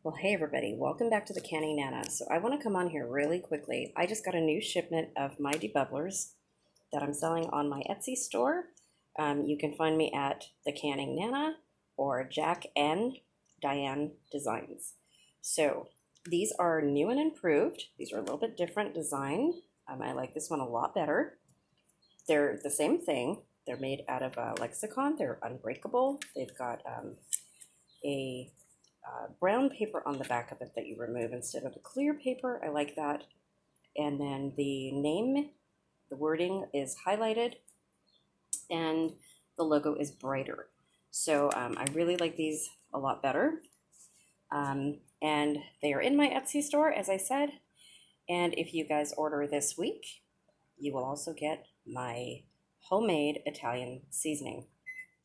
Well, hey everybody, welcome back to the Canning Nana. So I want to come on here really quickly. I just got a new shipment of my debubblers that I'm selling on my Etsy store. You can find me at the Canning Nana or Jack N Diane Designs. So these are new and improved. These are a little bit different design. I like this one a lot better. They're the same thing. They're made out of lexicon. They're unbreakable. They've got a brown paper on the back of it that you remove instead of the clear paper. I like that. And then the name, the wording is highlighted and the logo is brighter. So I really like these a lot better. And they are in my Etsy store, as I said. And if you guys order this week, you will also get my homemade Italian seasoning.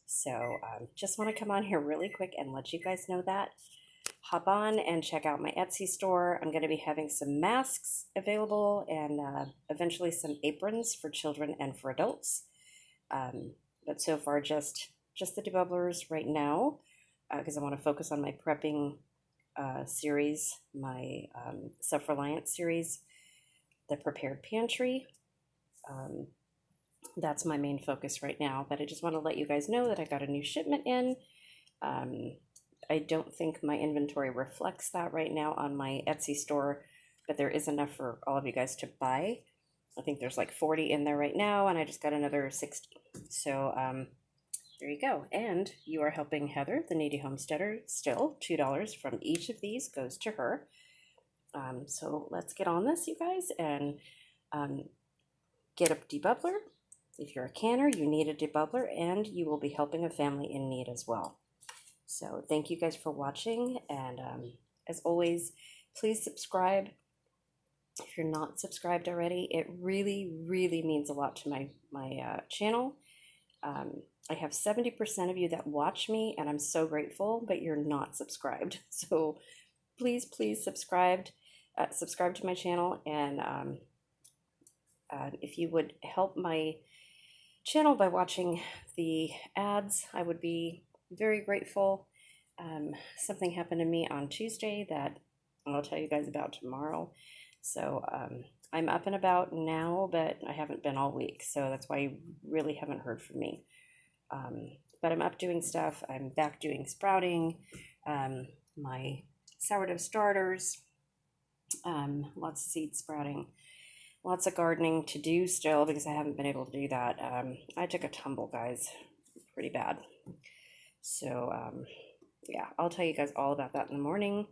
So just want to come on here really quick and let you guys know that. Hop on and check out my Etsy store. I'm going to be having some masks available and eventually some aprons for children and for adults. But so far just the debubblers right now because I want to focus on my prepping series, my self-reliance series, the prepared pantry. That's my main focus right now, but I just want to let you guys know that I got a new shipment in. I don't think my inventory reflects that right now on my Etsy store, but there is enough for all of you guys to buy. I think there's like 40 in there right now, and I just got another 60. So there you go. And you are helping Heather, the Kneady Homesteader, still. $2 from each of these goes to her. So let's get on this, you guys, and get a debubbler. If you're a canner, you need a debubbler, and you will be helping a family in need as well. So thank you guys for watching, and as always, please subscribe. If you're not subscribed already, it really, really means a lot to my channel. I have 70% of you that watch me, and I'm so grateful, but you're not subscribed. So please, please subscribe to my channel, and if you would help my channel by watching the ads, I would be very grateful. Something happened to me on Tuesday that I'll tell you guys about tomorrow. So I'm up and about now, but I haven't been all week, so that's why you really haven't heard from me. But I'm up doing stuff. I'm back doing sprouting, my sourdough starters, lots of seed sprouting, lots of gardening to do still because I haven't been able to do that. I took a tumble, guys, pretty bad. So yeah, I'll tell you guys all about that in the morning.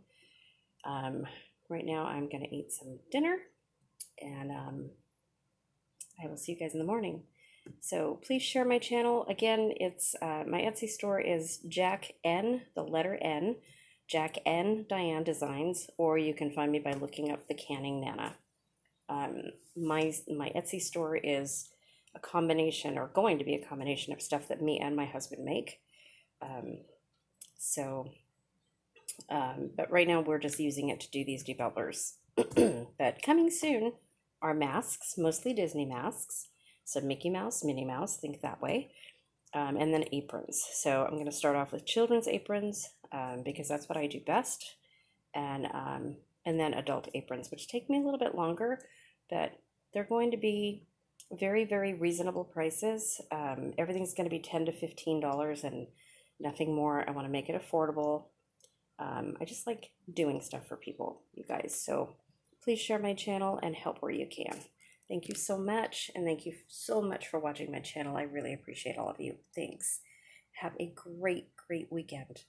Right now I'm going to eat some dinner, and I will see you guys in the morning. So please share my channel. Again, it's my Etsy store is Jack N, the letter N, Jack N Diane Designs, or you can find me by looking up the Canning Nana. My Etsy store is a combination, or going to be a combination, of stuff that me and my husband make. But right now we're just using it to do these debubblers. But coming soon are masks, mostly Disney masks. So Mickey Mouse, Minnie Mouse, think that way. And then aprons. So I'm going to start off with children's aprons because that's what I do best. And then adult aprons, which take me a little bit longer, but they're going to be very, very reasonable prices. Everything's going to be $10 to $15 and nothing more. I want to make it affordable. I just like doing stuff for people, you guys. So please share my channel and help where you can. Thank you so much, and thank you so much for watching my channel. I really appreciate all of you. Thanks. Have a great, great weekend.